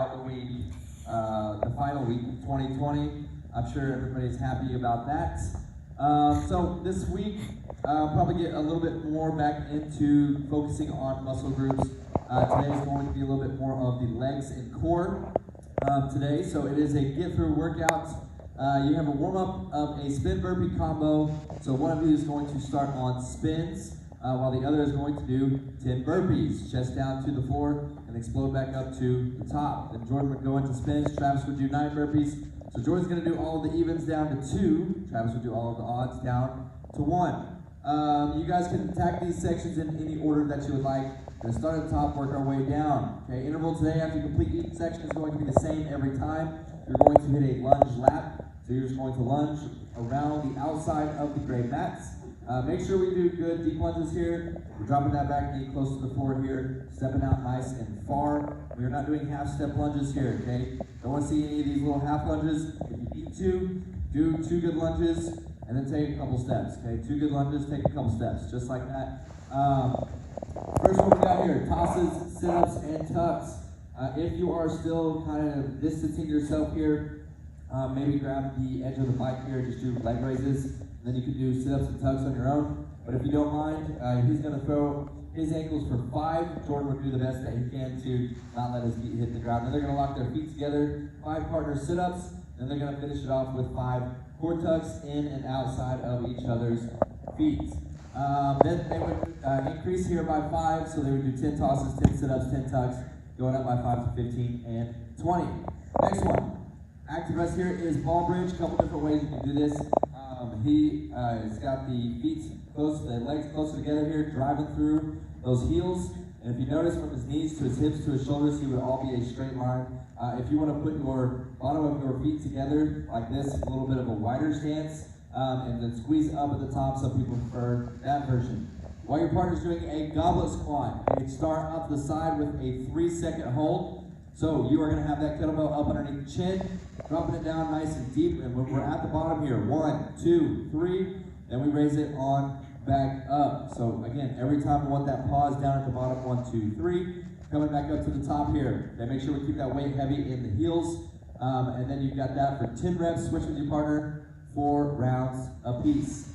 final week of 2020. I'm sure everybody's happy about that. So this week, probably get a little bit more back into focusing on muscle groups. Today is going to be a little bit more of the legs and core today. So it is a get-through workout. You have a warm-up of a spin burpee combo. So one of you is going to start on spins, while the other is going to do 10 burpees, chest down to the floor and explode back up to the top. Then Jordan would go into spins, Travis would do 9 burpees. So Jordan's gonna do all of the evens down to 2, Travis would do all of the odds down to 1. You guys can attack these sections in any order that you would like. We're gonna start at the top, work our way down. Okay, interval today after you complete each section is going to be the same every time. You're going to hit a lunge lap. So you're just going to lunge around the outside of the gray mats. Make sure we do good deep lunges here. We're dropping that back knee close to the floor here, stepping out nice and far. We're not doing half step lunges here, okay? Don't want to see any of these little half lunges. If you need to, do 2 good lunges and then take a couple steps, okay? 2 good lunges, take a couple steps, just like that. First one we got here, tosses, sit-ups, and tucks. If you are still kind of distancing yourself here, maybe grab the edge of the bike here, just do leg raises. Then you can do sit-ups and tucks on your own. But if you don't mind, he's going to throw his ankles for 5. Jordan would do the best that he can to not let his feet hit the ground. Then they're going to lock their feet together, 5 partner sit-ups. Then they're going to finish it off with 5 core tucks in and outside of each other's feet. Then they would increase here by 5, so they would do 10 tosses, 10 sit-ups, 10 tucks, going up by 5 to 15 and 20. Next one. Active rest here is ball bridge. A couple different ways you can do this. He's got the feet close, the legs closer together here, driving through those heels. And if you notice from his knees to his hips to his shoulders, he would all be a straight line. If you want to put your bottom of your feet together like this, a little bit of a wider stance, and then squeeze up at the top. Some people prefer that version. While your partner's doing a goblet squat, you start up the side with a 3-second hold. So you are going to have that kettlebell up underneath the chin, dropping it down nice and deep, and when we're at the bottom here, 1, 2, 3, then we raise it on back up. So again, every time we want that pause down at the bottom, 1, 2, 3, coming back up to the top here. Okay, make sure we keep that weight heavy in the heels, and then you've got that for 10 reps, switch with your partner, 4 rounds apiece.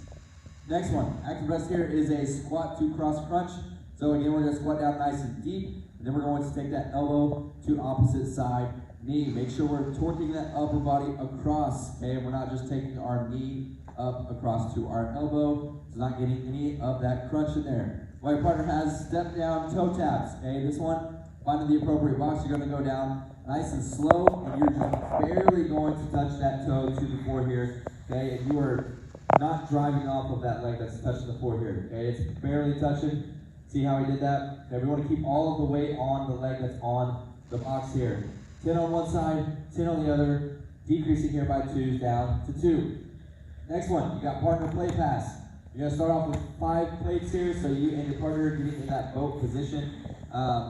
Next one, active rest here is a squat to cross crunch. So again, we're going to squat down nice and deep. And then we're going to take that elbow to opposite side knee. Make sure we're torquing that upper body across, okay? We're not just taking our knee up across to our elbow. It's not getting any of that crunch in there. While your partner has step down toe taps, okay? This one, finding the appropriate box, you're going to go down nice and slow, and you're just barely going to touch that toe to the floor here, okay? And you are not driving off of that leg that's touching the floor here, okay? It's barely touching. See how he did that? Okay, we want to keep all of the weight on the leg that's on the box here. 10 on one side, 10 on the other, decreasing here by 2s down to 2. Next one, you got partner plate pass. You're going to start off with 5 plates here, so you and your partner getting in that boat position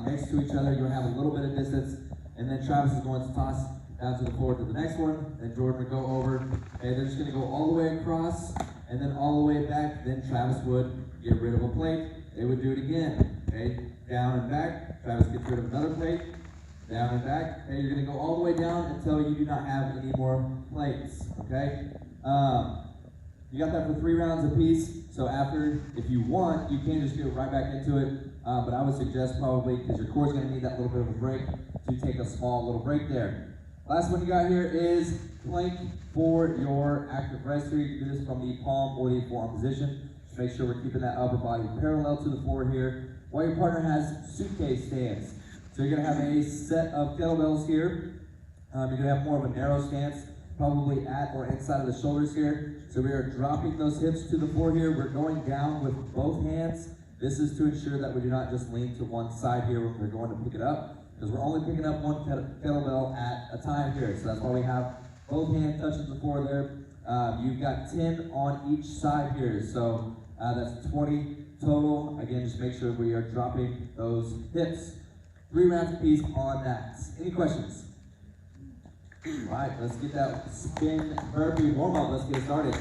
next to each other. You're going to have a little bit of distance, and then Travis is going to toss down to the floor to the next one, and Jordan would go over, and they're just going to go all the way across, and then all the way back. Then Travis would get rid of a plate. They would do it again, okay? Down and back. Travis gets rid of another plate. Down and back. Okay, you're going to go all the way down until you do not have any more plates, okay? You got that for 3 rounds apiece. So after, if you want, you can just get right back into it. But I would suggest probably, because your core is going to need that little bit of a break, to take a small little break there. Last one you got here is plank for your active rest here. You can do this from the palm or the forearm position. Make sure we're keeping that upper body parallel to the floor here. While your partner has suitcase stance. So you're going to have a set of kettlebells here. You're going to have more of a narrow stance, probably at or inside of the shoulders here. So we are dropping those hips to the floor here. We're going down with both hands. This is to ensure that we do not just lean to one side here when we're going to pick it up, because we're only picking up one kettlebell at a time here. So that's why we have both hands touching the floor there. You've got 10 on each side here. So that's 20 total. Again, just make sure we are dropping those hips. 3 rounds apiece on that. Any questions? All right, let's get that spin burpee warm up. Let's get started.